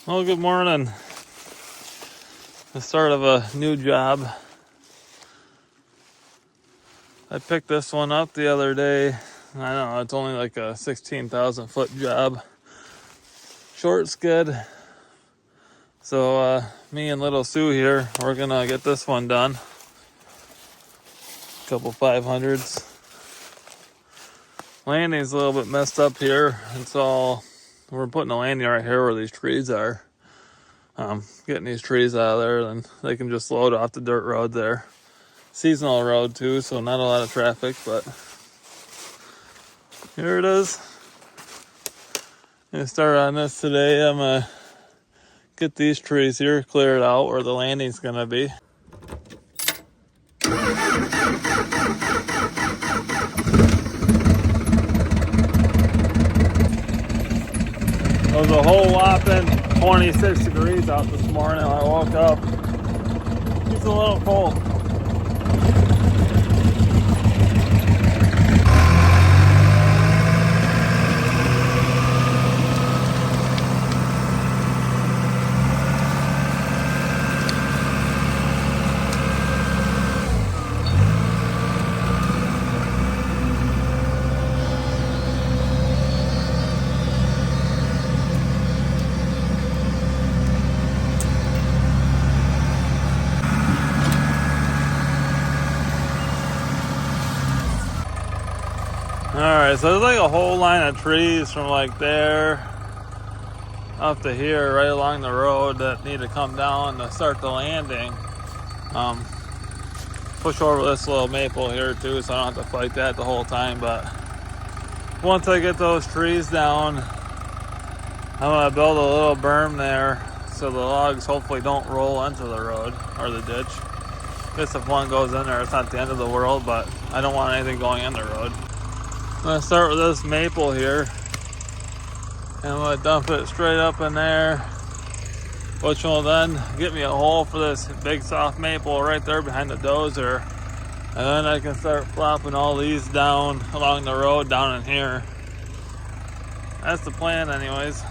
Well, good morning. The start of a new job. I picked this one up the other day. I know it's only like a 16,000 foot job. Short skid. So me and little Sue here, we're gonna get this one done. A couple 500s. Landing's a little bit messed up here. We're putting a landing right here where these trees are. Getting these trees out of there, then they can just load off the dirt road there. Seasonal road too, so not a lot of traffic, but here it is. I'm gonna start on this today. I'm gonna get these trees here cleared out where the landing's gonna be. It was a whole whopping 26 degrees out this morning when I woke up. It's a little cold. Alright, so there's like a whole line of trees from like there up to here, right along the road that need to come down to start the landing. Push over this little maple here too, so I don't have to fight that the whole time. But once I get those trees down, I'm gonna build a little berm there so the logs hopefully don't roll into the road or the ditch. Guess if one goes in there, it's not the end of the world, but I don't want anything going in the road. I'm gonna start with this maple here, and I'm gonna dump it straight up in there, which will then get me a hole for this big soft maple right there behind the dozer, and then I can start flopping all these down along the road down in here. That's the plan anyways.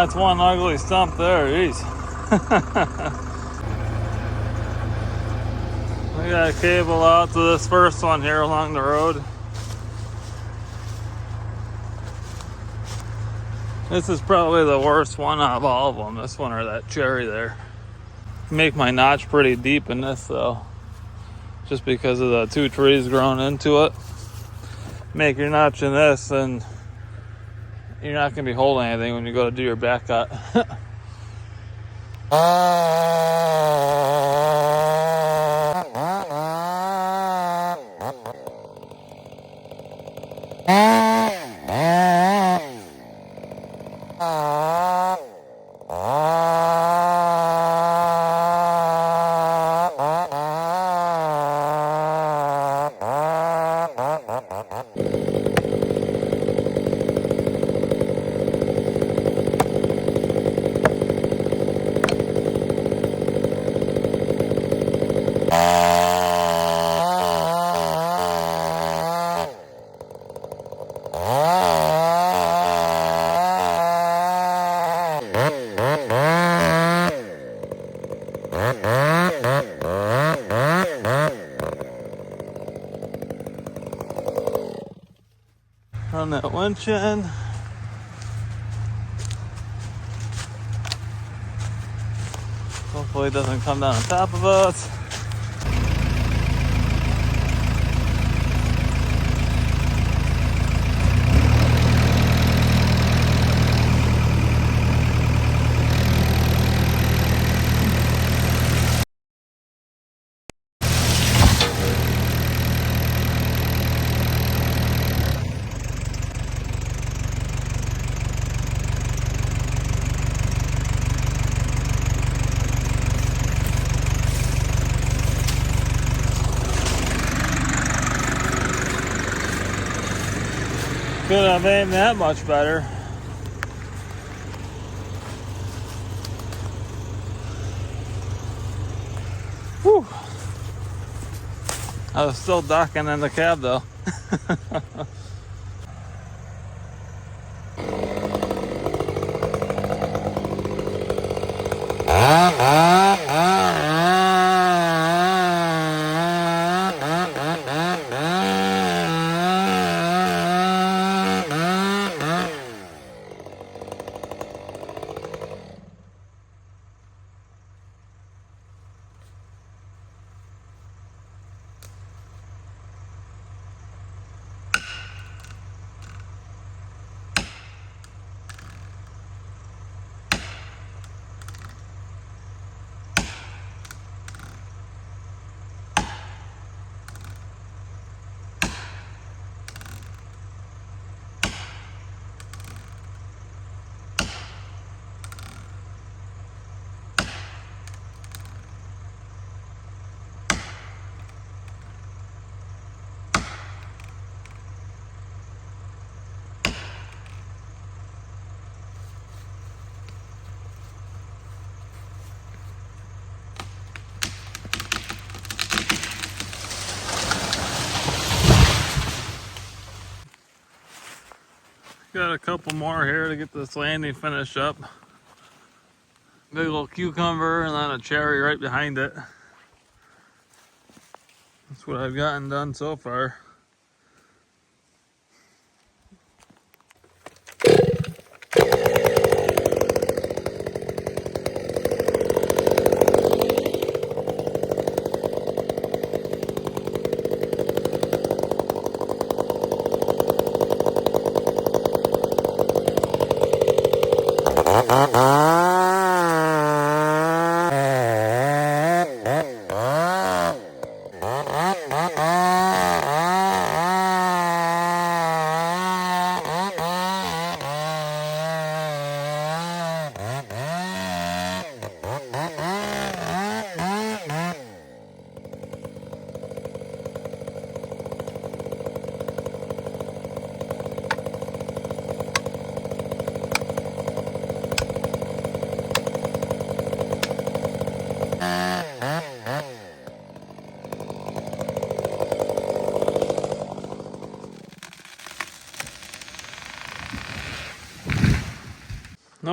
That's one ugly stump there, jeez. We got a cable out to this first one here along the road. This is probably the worst one out of all of them, this one or that cherry there. Make my notch pretty deep in this though, just because of the two trees growing into it. Make your notch in this and you're not going to be holding anything when you go to do your back cut. Run that winch in. Hopefully it doesn't come down on top of us. Could have aimed that much better. Whew. I was still docking in the cab though. Got a couple more here to get this landing finished up. Big old cucumber and then a cherry right behind it. That's what I've gotten done so far.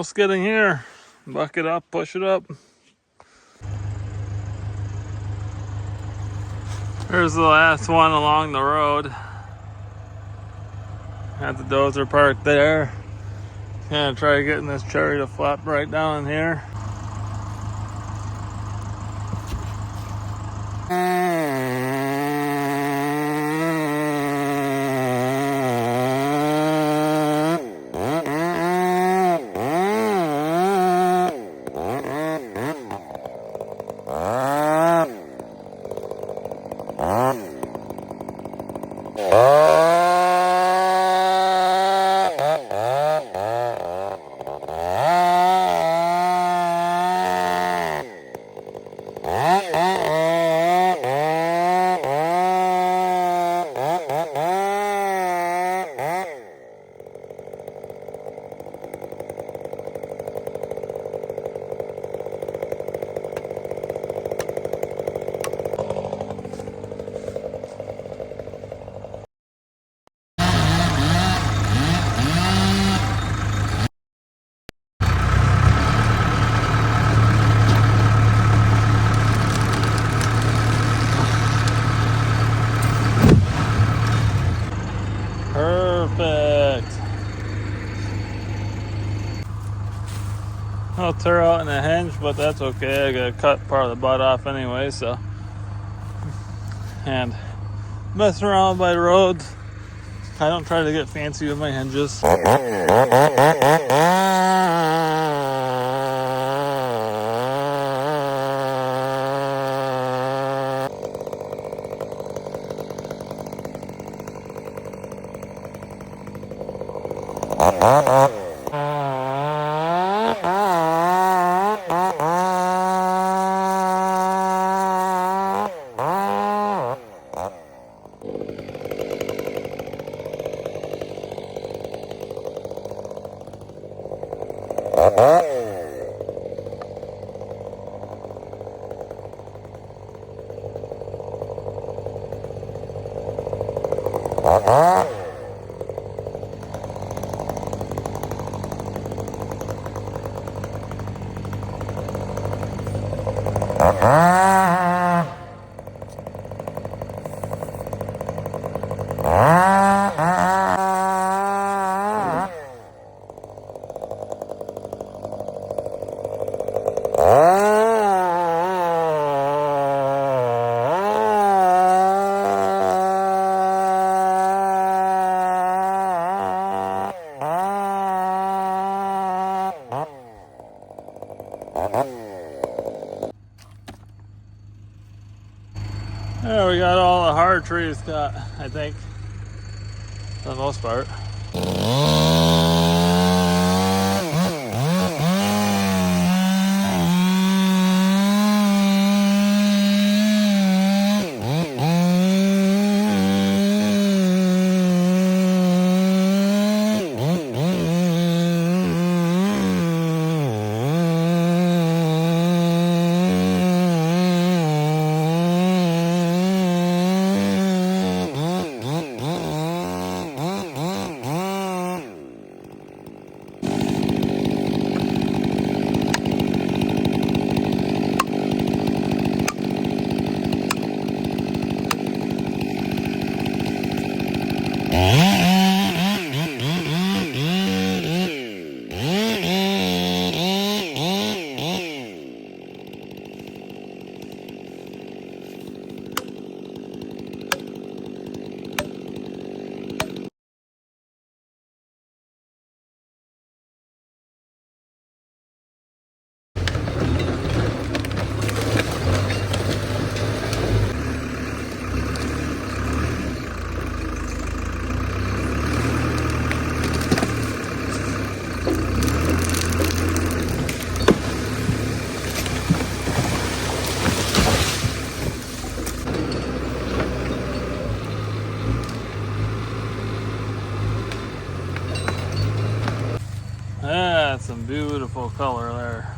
skidding here. Buck it up, push it up. Here's the last one along the road. Had the dozer parked there. Gonna try getting this cherry to flop right down in here. Perfect. I'll tear out in a hinge, but that's okay. I gotta cut part of the butt off anyway, so. And messing around by roads, I don't try to get fancy with my hinges. There, we got all the hard trees cut, I think, for the most part. That's some beautiful color there.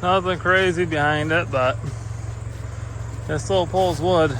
Nothing crazy behind it, but it still pulls wood.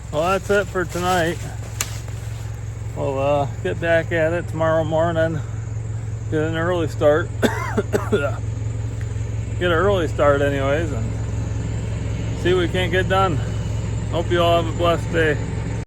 Well, that's it for tonight. We'll get back at it tomorrow morning. Get an early start. Get an early start anyways, and see what we can't get done. Hope you all have a blessed day.